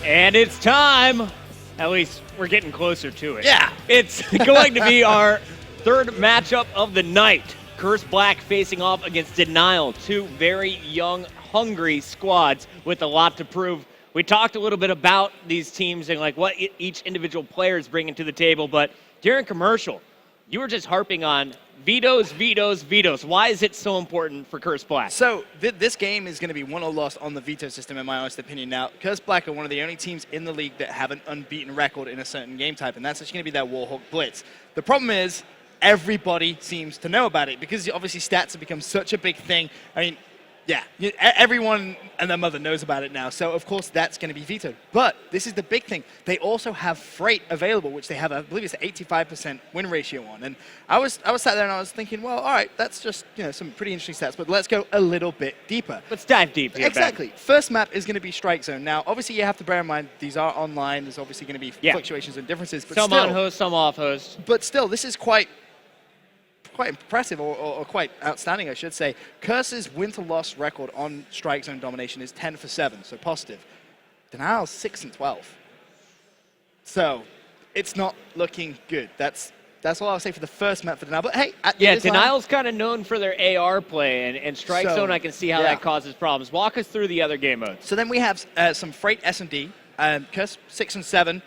And it's time. At least we're getting closer to it. Yeah. It's going to be our third matchup of the night. Curse Black facing off against Denial. Two very young, hungry squads with a lot to prove. We talked a little bit about these teams and like what each individual player is bringing to the table, but during commercial, you were just harping on vetoes, vetoes, vetoes. Why is it so important for Curse Black? So this game is going to be won or lost on the veto system, in my honest opinion. Now, Curse Black are one of the only teams in the league that have an unbeaten record in a certain game type, and that's actually going to be that Warhawk Blitz. The problem is everybody seems to know about it because obviously stats have become such a big thing. I mean, yeah, everyone and their mother knows about it now, so of course that's going to be vetoed. But this is the big thing. They also have Freight available, which they have, I believe it's an 85% win ratio on. And I was sat there and I was thinking, well, all right, that's just some pretty interesting stats, but let's go a little bit deeper. Let's dive deep here. Exactly. Ben. First map is going to be Strike Zone. Now, obviously you have to bear in mind these are online. There's obviously going to be fluctuations and differences. But some still, on host, some off host. But still, this is quite impressive or quite outstanding, I should say. Curse's win-to-loss record on Strike Zone domination is 10-7, so positive. Denial's 6-12. So it's not looking good. That's all I'll say for the first map for Denial. But hey, Denial's kind of known for their AR play, and Strike Zone, I can see how that causes problems. Walk us through the other game modes. So then we have some Freight S&D. Curse 6-7.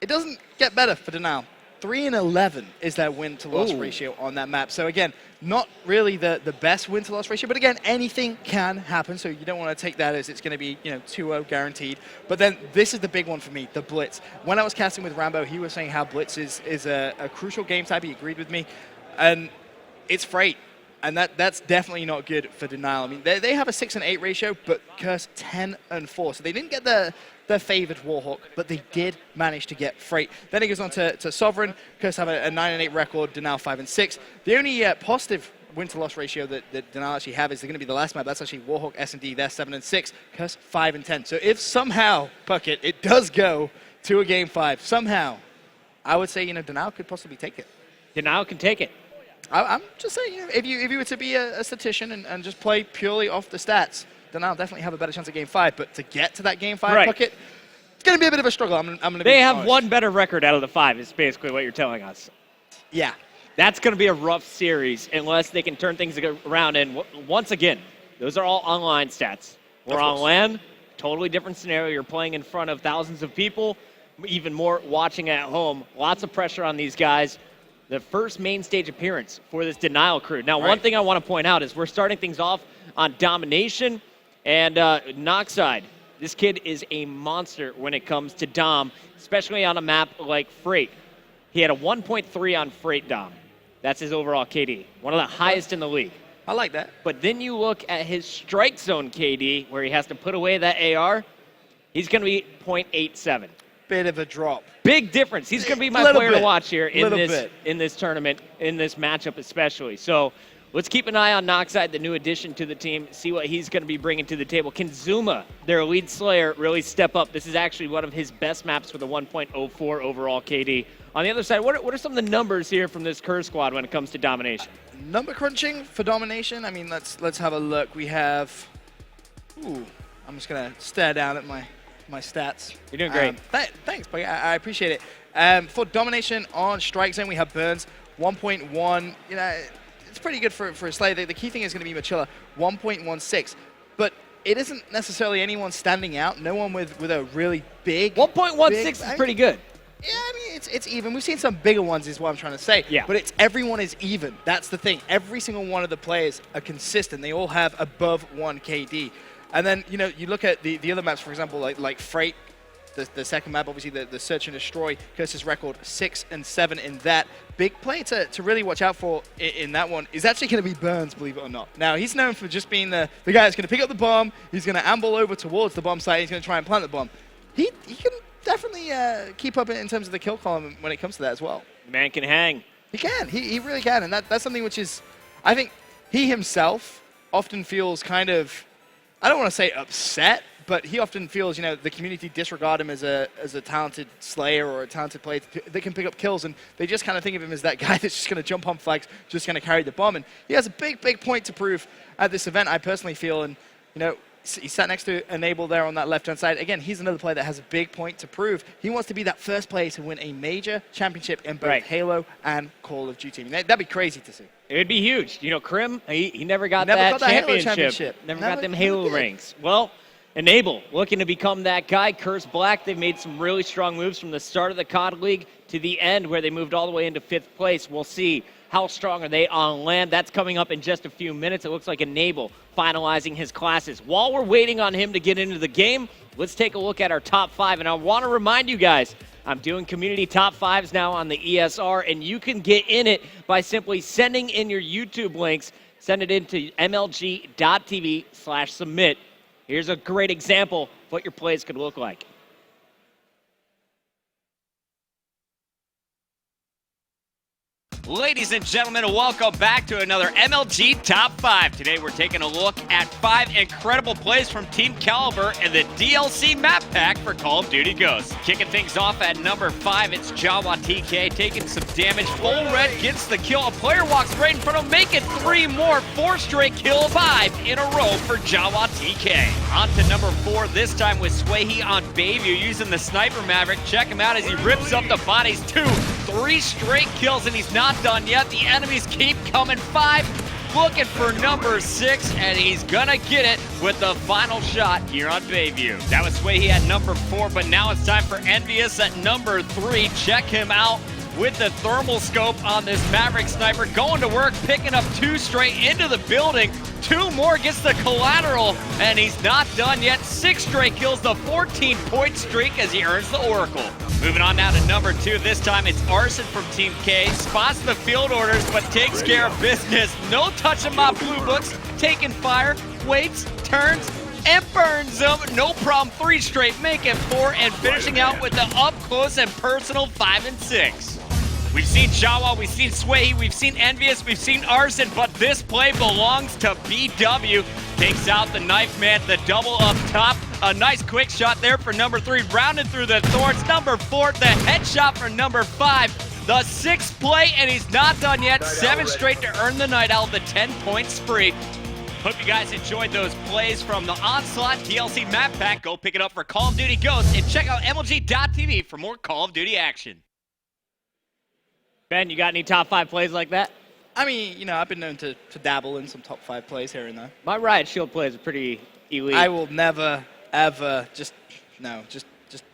It doesn't get better for Denial. 3-11 is that win-to-loss ratio on that map. So again, not really the best win-to-loss ratio, but again, anything can happen, so you don't want to take that as it's going to be 2-0 guaranteed. But then this is the big one for me, the Blitz. When I was casting with Rambo, he was saying how Blitz is a crucial game type. He agreed with me. And it's Freight, and that's definitely not good for Denial. I mean, they have a 6-8 ratio, but Curse 10-4. So they didn't get the favored Warhawk, but they did manage to get Freight. Then it goes on to Sovereign. Curse have a 9-8 record, Denial 5-6. The only positive win-to-loss ratio that Denial actually have is going to be the last map. That's actually Warhawk S&D. They're 7-6. Curse 5-10. So if somehow, Puckett, it does go to a Game 5, somehow, I would say, Denial could possibly take it. Denial can take it. I'm just saying, if you were to be a statistician and just play purely off the stats, then I'll definitely have a better chance at Game 5. But to get to that Game 5 Puckett, it's going to be a bit of a struggle. I'm going to be They have honest. one better record out of the 5 is basically what you're telling us. Yeah. That's going to be a rough series unless they can turn things around. And once again, those are all online stats. We're on LAN, totally different scenario. You're playing in front of thousands of people, even more watching at home. Lots of pressure on these guys. The first main stage appearance for this Denial crew. Now, one thing I want to point out is we're starting things off on domination and Noxide. This kid is a monster when it comes to Dom, especially on a map like Freight. He had a 1.3 on Freight Dom. That's his overall KD, one of the highest in the league. I like that. But then you look at his Strike Zone KD, where he has to put away that AR. He's going to be 0.87. Bit of a drop. Big difference. He's going to be my player to watch here in this tournament, in this matchup especially. So let's keep an eye on Noxide, the new addition to the team, see what he's going to be bringing to the table. Can Zuma, their lead slayer, really step up? This is actually one of his best maps with a 1.04 overall KD. On the other side, what are some of the numbers here from this Curse squad when it comes to domination? Number crunching for domination. I mean, let's have a look. We have. I'm just going to stare down at my stats. You're doing great. Thanks, buddy. I appreciate it. For domination on Strike Zone, we have Burns 1.1. It's pretty good for a Slayer. The key thing is going to be Machilla 1.16. But it isn't necessarily anyone standing out. No one with a really big. 1.16 is pretty good. Yeah, I mean, it's even. We've seen some bigger ones is what I'm trying to say. Yeah. But everyone is even. That's the thing. Every single one of the players are consistent. They all have above 1 KD. And then, you look at the other maps, for example, like Freight, the second map, obviously the Search and Destroy, Curse's record 6-7 in that. Big play to really watch out for in that one is actually going to be Burns, believe it or not. Now, he's known for just being the guy that's going to pick up the bomb, he's going to amble over towards the bomb site, he's going to try and plant the bomb. He can definitely keep up in terms of the kill column when it comes to that as well. Man can hang. He can. He really can. And that's something which is, I think, he himself often feels kind of, I don't want to say upset, but he often feels, the community disregard him as a talented slayer or a talented player that can pick up kills, and they just kind of think of him as that guy that's just going to jump on flags, just going to carry the bomb. And he has a big point to prove at this event, I personally feel. And, He sat next to Enable there on that left-hand side. Again, he's another player that has a big point to prove. He wants to be that first player to win a major championship in both Halo and Call of Duty. I mean, that'd be crazy to see. It would be huge. You know, Krim, he never got that championship. Never got them Halo rings. Well, Enable looking to become that guy. Curse Black, they've made some really strong moves from the start of the COD League to the end where they moved all the way into 5th place. We'll see how strong are they on land. That's coming up in just a few minutes. It looks like Enable finalizing his classes. While we're waiting on him to get into the game, let's take a look at our top 5. And I want to remind you guys, I'm doing community top 5s now on the ESR, and you can get in it by simply sending in your YouTube links. Send it into mlg.tv/submit. Here's a great example of what your plays could look like. Ladies and gentlemen, welcome back to another MLG Top 5. Today we're taking a look at 5 incredible plays from Team Caliber in the DLC map pack for Call of Duty Ghosts. Kicking things off at number 5, it's Jawa TK taking some damage. Full Red gets the kill. A player walks right in front of him, making 3 more. 4 straight kills, 5 in a row for Jawa TK. On to number 4, this time with Swayhe on Bayview using the Sniper Maverick. Check him out as he rips up the bodies. 2, 3 straight kills, and he's not done yet. The enemies keep coming. 5, looking for number 6, and he's gonna get it with the final shot here on Bayview. That was Swayhe at number 4, but now it's time for Envious at number 3. Check him out with the thermal scope on this Maverick Sniper, going to work, picking up 2 straight into the building. 2 more, gets the collateral, and he's not done yet. 6 straight kills, the 14-point streak as he earns the Oracle. Moving on now to number 2, this time it's Arson from Team K. Spots the field orders, but takes care of business. No touching my blue books, taking fire, waits, turns, and burns them. No problem, 3 straight, making 4, and finishing out with the up-close and personal 5 and 6. We've seen Jawa, we've seen Swayhe, we've seen Envious, we've seen Arson, but this play belongs to BW. Takes out the Knife Man, the double up top. A nice quick shot there for number 3, rounded through the thorns. Number 4, the headshot for number 5. The 6th play, and he's not done yet. 7 straight to earn the Night Owl, the 10-point spree. Hope you guys enjoyed those plays from the Onslaught DLC map pack. Go pick it up for Call of Duty Ghosts, and check out MLG.tv for more Call of Duty action. Ben, you got any top 5 plays like that? I mean, you know, I've been known to dabble in some top 5 plays here and there. My Riot Shield plays are pretty elite. I will never, ever, just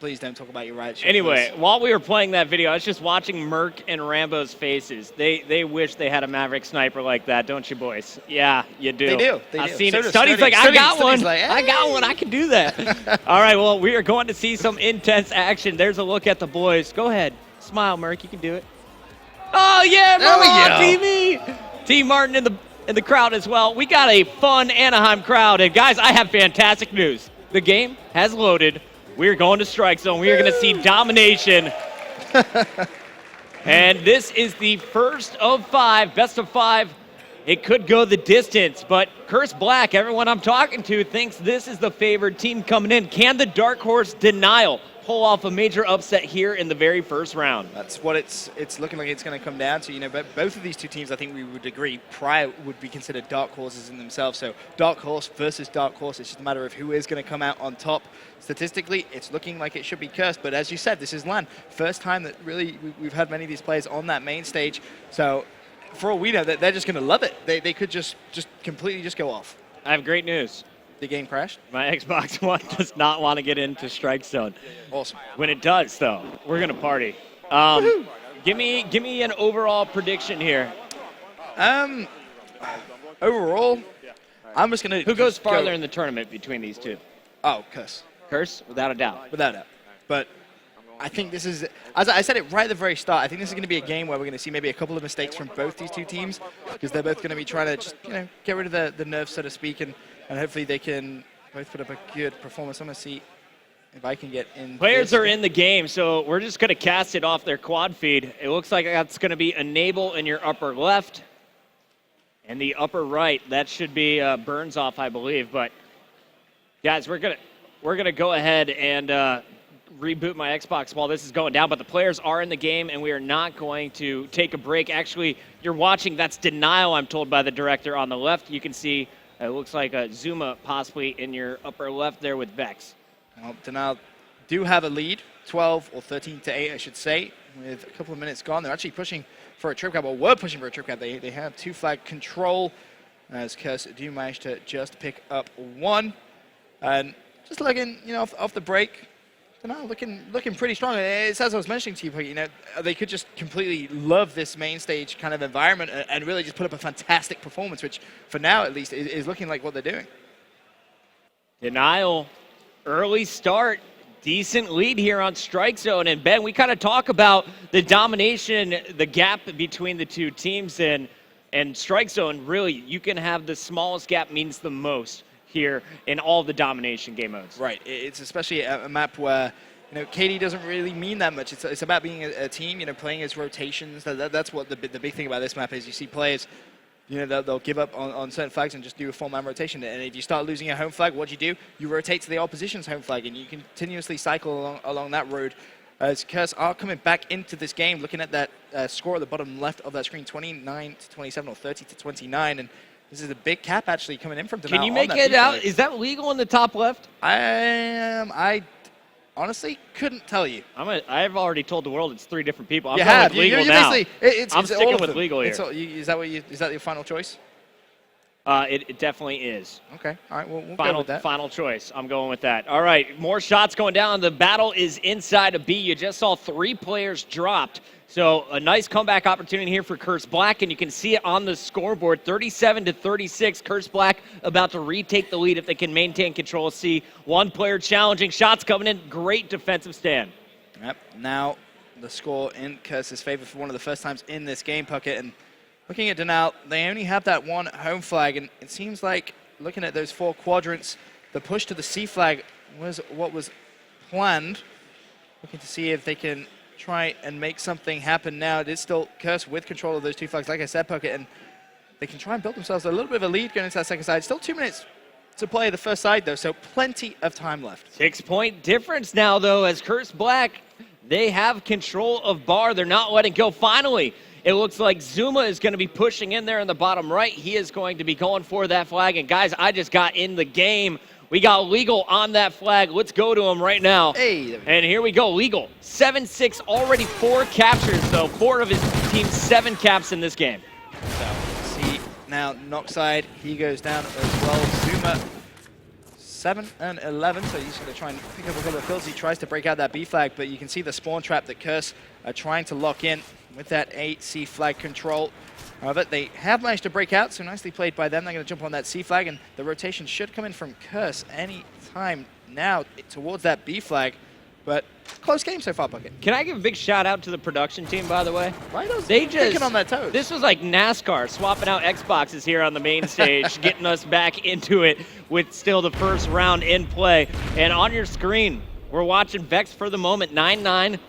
please don't talk about your Riot Shield Anyway, plays. while we were playing that video, I was just watching Merc and Rambo's faces. They wish they had a Maverick Sniper like that, don't you, boys? Yeah, you do. They do. I've seen it. Does Study's like, I got one. like, hey. I got one. I can do that. All right, well, we are going to see some intense action. There's a look at the boys. Go ahead. Smile, Merc. You can do it. Oh, yeah, there we go. TV. Team Martin in the crowd as well. We got a fun Anaheim crowd. And, guys, I have fantastic news. The game has loaded. We're going to Strike Zone. We are going to see domination. And this is the first of 5, best of 5. It could go the distance, but Curse Black, everyone I'm talking to, thinks this is the favored team coming in. Can the Dark Horse Denial pull off a major upset here in the very first round? That's what it's looking like it's going to come down to. You know, but both of these two teams, I think we would agree, prior would be considered dark horses in themselves. So Dark Horse versus Dark Horse, it's just a matter of who is going to come out on top. Statistically, it's looking like it should be Cursed, but as you said, this is LAN. First time that really we've had many of these players on that main stage. So for all we know, they're just going to love it. They could just completely just go off. I have great news. The game crashed. My Xbox One does not want to get into Strike Zone. Awesome. When it does, though, we're going to party. Give me an overall prediction here. Overall, I'm just going to... Who goes farther in the tournament between these two? Oh, Curse. Curse, without a doubt. Without a doubt. But I think this is, as I said it right at the very start, I think this is going to be a game where we're going to see maybe a couple of mistakes from both these two teams, because they're both going to be trying to just, you know, get rid of the nerves, so to speak, and hopefully they can both put up a good performance. I'm going to see if I can get in. Players are in the game, so we're just going to cast it off their quad feed. It looks like that's going to be Enable in your upper left, and the upper right, that should be Burns off, I believe. But guys, we're gonna go ahead and reboot my Xbox while this is going down. But the players are in the game, and we are not going to take a break. Actually, you're watching. That's Denial, I'm told by the director on the left. You can see It looks like Zuma possibly in your upper left there with Vex. Well, Denial do have a lead, 12 or 13 to 8, I should say, with a couple of minutes gone. They're actually pushing for a trip cap, or were pushing for a trip cap. They have 2 flag control, as Curse do manage to just pick up 1. And just looking, off the break, Denial looking pretty strong. It's as I was mentioning to you, they could just completely love this main stage kind of environment and really just put up a fantastic performance, which for now at least is looking like what they're doing. Denial, early start, decent lead here on Strike Zone. And Ben, we kind of talk about the domination, the gap between the two teams, and Strike Zone, really, you can have the smallest gap means the most here in all the domination game modes. Right. It's especially a map where, KD doesn't really mean that much. It's about being a team, playing as rotations. That's what the big thing about this map is. You see players, they'll give up on certain flags and just do a full-man rotation. And if you start losing your home flag, what do? You rotate to the opposition's home flag, and you continuously cycle along that road. As Curse are coming back into this game, looking at that score at the bottom left of that screen, 29 to 27 or 30 to 29. And this is a big cap actually coming in from Denial. Can you make it out? Is that legal in the top left? I honestly couldn't tell you. I've already told the world it's 3 different people. I'm you going have. with legal you now. I'm sticking with legal here. Is that your final choice? It definitely is. Okay. All right. We'll go with that. Final choice. I'm going with that. All right. More shots going down. The battle is inside of B. You just saw 3 players dropped. So a nice comeback opportunity here for Curse Black, and you can see it on the scoreboard, 37 to 36. Curse Black about to retake the lead if they can maintain control of C. 1 player challenging, shots coming in, great defensive stand. Yep. Now the score in Curse's favor for one of the first times in this game, Puckett. And looking at Denial, they only have that 1 home flag, and it seems like looking at those 4 quadrants, the push to the C flag was what was planned. Looking to see if they can try and make something happen now. It is still Curse with control of those 2 flags, like I said, Puckett, and they can try and build themselves a little bit of a lead going into that second side. Still 2 minutes to play the first side, though, so plenty of time left. 6-point difference now, though, as Curse Black, they have control of bar. They're not letting go. Finally, it looks like Zuma is going to be pushing in there in the bottom right. He is going to be going for that flag. And, guys, I just got in the game. We got Legal on that flag. Let's go to him right now. Hey. And here we go. Legal, 7-6, already 4 captures, though. 4 of his team's 7 caps in this game. So, see now, Noxide, he goes down as well. Zuma, 7 and 11, so he's going to try and pick up a couple of kills. He tries to break out that B flag, but you can see the spawn trap that Curse are trying to lock in with that 8C flag control. However, they have managed to break out, so nicely played by them. They're going to jump on that C flag, and the rotation should come in from Curse any time now towards that B flag. But close game so far, Bucket. Can I give a big shout out to the production team, by the way? Right? They just picking on their toes. This was like NASCAR, swapping out Xboxes here on the main stage, getting us back into it with still the first round in play. And on your screen, we're watching Vex for the moment, 9-9.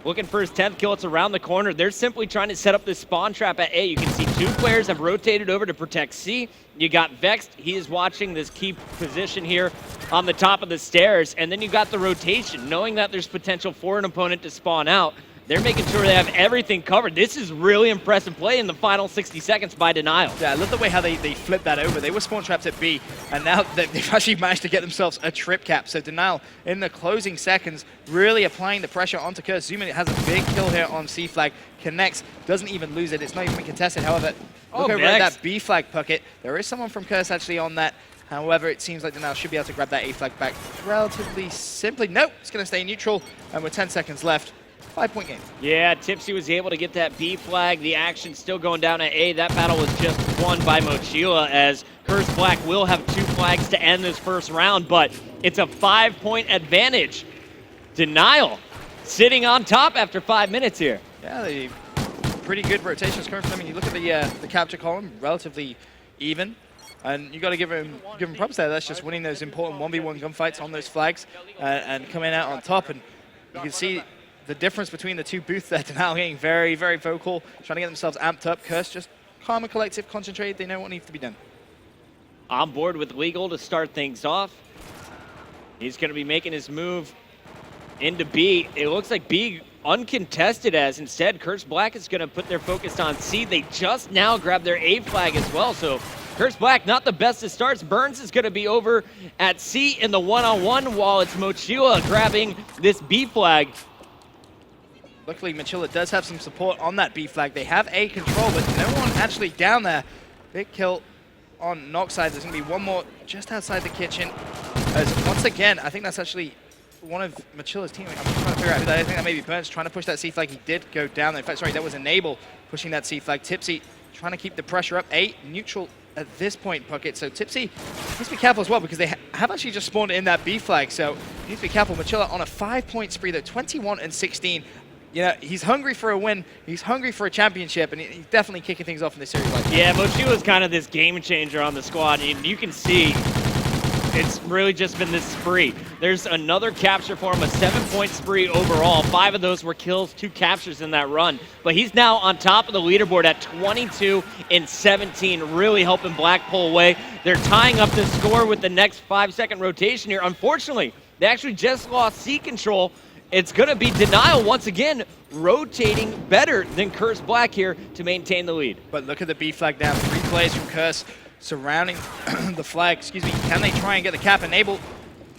Looking for his 10th kill. It's around the corner. They're simply trying to set up this spawn trap at A. You can see 2 players have rotated over to protect C. You got Vex. He is watching this key position here on the top of the stairs. And then you got the rotation, knowing that there's potential for an opponent to spawn out. They're making sure they have everything covered. This is really impressive play in the final 60 seconds by Denial. Yeah, I love the way how they flipped that over. They were spawn trapped at B, and now they've actually managed to get themselves a trip cap. So Denial, in the closing seconds, really applying the pressure onto Curse. Zuma has a big kill here on C flag. Connects, doesn't even lose it. It's not even contested. However, look over at that B flag, Puckett. There is someone from Curse actually on that. However, it seems like Denial should be able to grab that A flag back relatively simply. Nope, it's going to stay neutral, and with 10 seconds left, 5-point game. Yeah, Tipsy was able to get that B flag. The action still going down at A. That battle was just won by Mochila, as Curse Black will have 2 flags to end this first round, but it's a 5-point advantage. Denial sitting on top after 5 minutes here. Yeah, pretty good rotations coming from them. And you look at the capture column, relatively even. And you got to give him props there. That's just winning those important 1v1 gunfights on those flags and coming out on top. And you can see the difference between the 2 booths there. Denial getting very, very vocal, trying to get themselves amped up. Curse just calm and collective, concentrated. They know what needs to be done. On board with Legal to start things off. He's going to be making his move into B. It looks like B uncontested, as instead Curse Black is going to put their focus on C. They just now grabbed their A flag as well, so Curse Black, not the best of starts. Burns is going to be over at C in the one-on-one while it's Mochila grabbing this B flag. Luckily, Mochila does have some support on that B flag. They have A control, but no one actually down there. Big kill on Noxide. There's going to be one more just outside the kitchen. As once again, I think that's actually one of Mochila's teammates. I'm trying to figure out who that is. I think that may be Burns trying to push that C flag. He did go down. In fact, sorry, that was Enable pushing that C flag. Tipsy trying to keep the pressure up. A neutral at this point, Puckett. So Tipsy needs to be careful as well because they have actually just spawned in that B flag. So he needs to be careful. Mochila on a 5-point spree, though, 21 and 16. You know, he's hungry for a win. He's hungry for a championship, and he's definitely kicking things off in this series. Yeah, Mochila's kind of this game changer on the squad, and you can see it's really just been this spree. There's another capture for him, a 7-point spree overall. 5 of those were kills, 2 captures in that run. But he's now on top of the leaderboard at 22 and 17, really helping Black pull away. They're tying up the score with the next 5-second rotation here. Unfortunately, they actually just lost C control. It's going to be Denial once again, rotating better than Curse Black here to maintain the lead. But look at the B flag down. 3 players from Curse surrounding the flag. Excuse me. Can they try and get the cap? Enable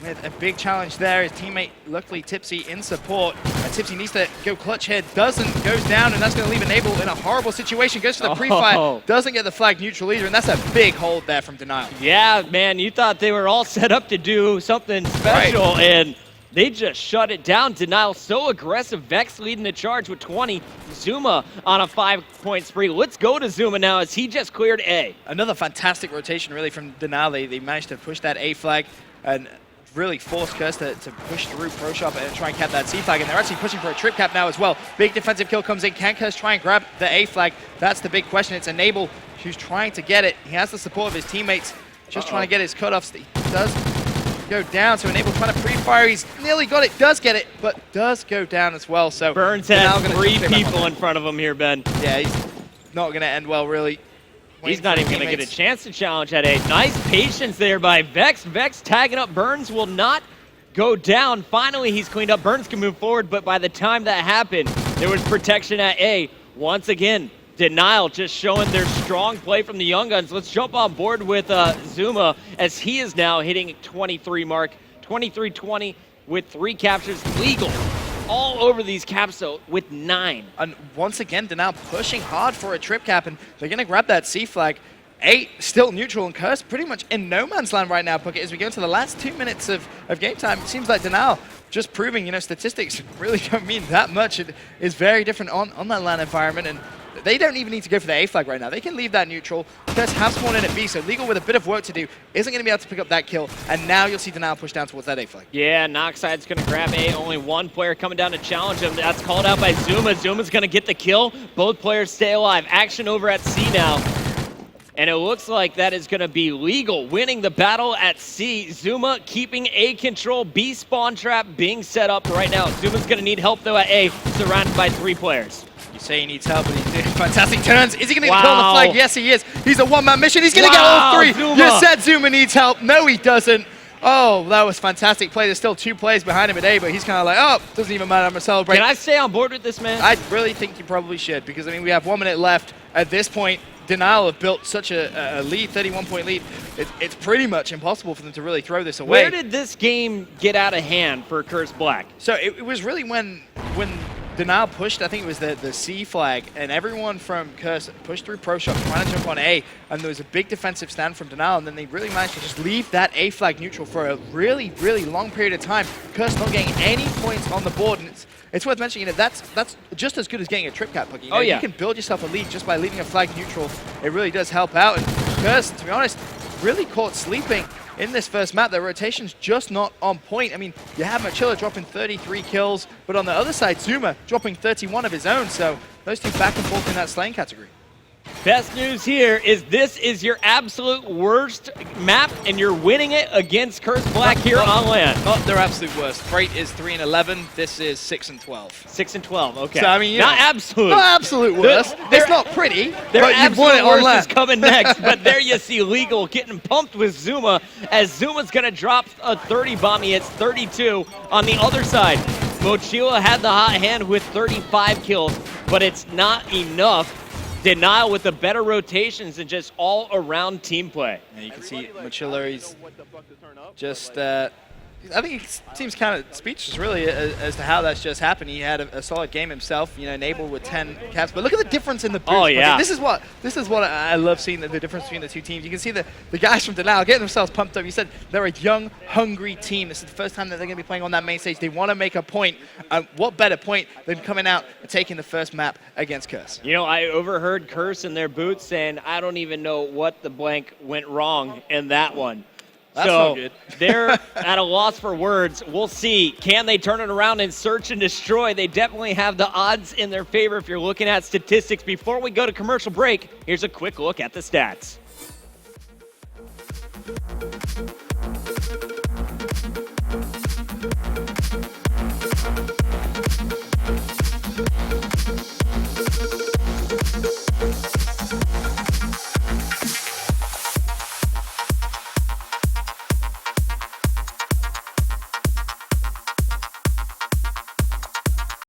with a big challenge there. His teammate, luckily Tipsy, in support. Tipsy needs to go clutch here. Doesn't. Goes down, and that's going to leave Enable in a horrible situation. Goes for the pre-fire. Doesn't get the flag neutral either, and that's a big hold there from Denial. Yeah, man. You thought they were all set up to do something special, and they just shut it down. Denial so aggressive. Vex leading the charge with 20. Zuma on a 5-point spree. Let's go to Zuma now as he just cleared A. Another fantastic rotation really from Denial. They managed to push that A flag and really forced Curse to push through Pro Shop and try and cap that C flag. And they're actually pushing for a trip cap now as well. Big defensive kill comes in. Can Curse try and grab the A flag? That's the big question. It's Enable who's trying to get it. He has the support of his teammates. Just trying to get his cutoffs. He does go down, so Enable trying to pre-fire. He's nearly got it, does get it, but does go down as well. So Burns has 3 people in front of him here, Ben. Yeah, he's not going to end well, really. He's not even going to get a chance to challenge at A. Nice patience there by Vex. Vex tagging up Burns will not go down. Finally, he's cleaned up. Burns can move forward, but by the time that happened, there was protection at A. Once again, Denial just showing their strong play from the Young Guns. Let's jump on board with Zuma as he is now hitting 23 mark. 23-20 with 3 captures. Legal all over these caps, though, with 9. And once again, Denial pushing hard for a trip cap, and they're going to grab that C flag. 8 still neutral, and Curse pretty much in no man's land right now, Puckett. As we go into the last 2 minutes of game time, it seems like Denial just proving, you know, statistics really don't mean that much. It is very different on that LAN environment, and they don't even need to go for the A flag right now. They can leave that neutral. Curse have spawned in at B, so Legal with a bit of work to do isn't going to be able to pick up that kill, and now you'll see Denial push down towards that A flag. Yeah, Noxide's going to grab A. Only one player coming down to challenge him. That's called out by Zuma. Zuma's going to get the kill. Both players stay alive. Action over at C now. And it looks like that is going to be Legal winning the battle at C. Zuma keeping A control. B spawn trap being set up right now. Zuma's going to need help, though, at A, surrounded by 3 players. You say he needs help, but he's doing fantastic turns. Is he going to get kill on the flag? Yes, he is. He's a one-man mission. He's going to get all 3. Zuma. You said Zuma needs help. No, he doesn't. Oh, that was fantastic play. There's still 2 players behind him at A, but he's kind of like, oh, doesn't even matter. I'm going to celebrate. Can I stay on board with this, man? I really think you probably should, because, I mean, we have 1 minute left. At this point, Denial have built such a lead, 31-point lead. It's pretty much impossible for them to really throw this away. Where did this game get out of hand for Curse Black? So it was really when Denial pushed, I think it was the C flag, and everyone from Curse pushed through Pro Shop trying to jump on A, and there was a big defensive stand from Denial, and then they really managed to just leave that A flag neutral for a really, really long period of time. Curse not getting any points on the board, and it's worth mentioning, you know, that's just as good as getting a trip cap, Pucky. You know, you can build yourself a lead just by leaving a flag neutral. It really does help out, and Curse, to be honest, really caught sleeping in this first map. The rotation's just not on point. I mean, you have Mochila dropping 33 kills, but on the other side, Zuma dropping 31 of his own, so those 2 back and forth in that slaying category. Best news here is this is your absolute worst map, and you're winning it against Curse Black here on LAN. Not their absolute worst. Freight is 3-11. This is 6-12. 6-12. Okay. So I mean, not absolute. Not absolute worst. It's not pretty. Their but you've won it absolute on worst LAN. is coming next. But there you see Legal getting pumped with Zuma, as Zuma's gonna drop a 30 bomb. He hits 32 on the other side. Mochila had the hot hand with 35 kills, but it's not enough. Denial with the better rotations and just all-around team play. And you can see Machilla, he's just, I think he seems kind of speechless, really, as to how that's just happened. He had a solid game himself, enabled with 10 caps. But look at the difference in the boost. Oh, yeah. This is what I love seeing, the difference between the two teams. You can see the guys from Denial getting themselves pumped up. You said they're a young, hungry team. This is the first time that they're going to be playing on that main stage. They want to make a point. What better point than coming out and taking the first map against Curse? I overheard Curse in their booth saying, I don't even know what the blank went wrong in that one. That's so not good. They're at a loss for words. We'll see. Can they turn it around and search and destroy? They definitely have the odds in their favor if you're looking at statistics. Before we go to commercial break, here's a quick look at the stats.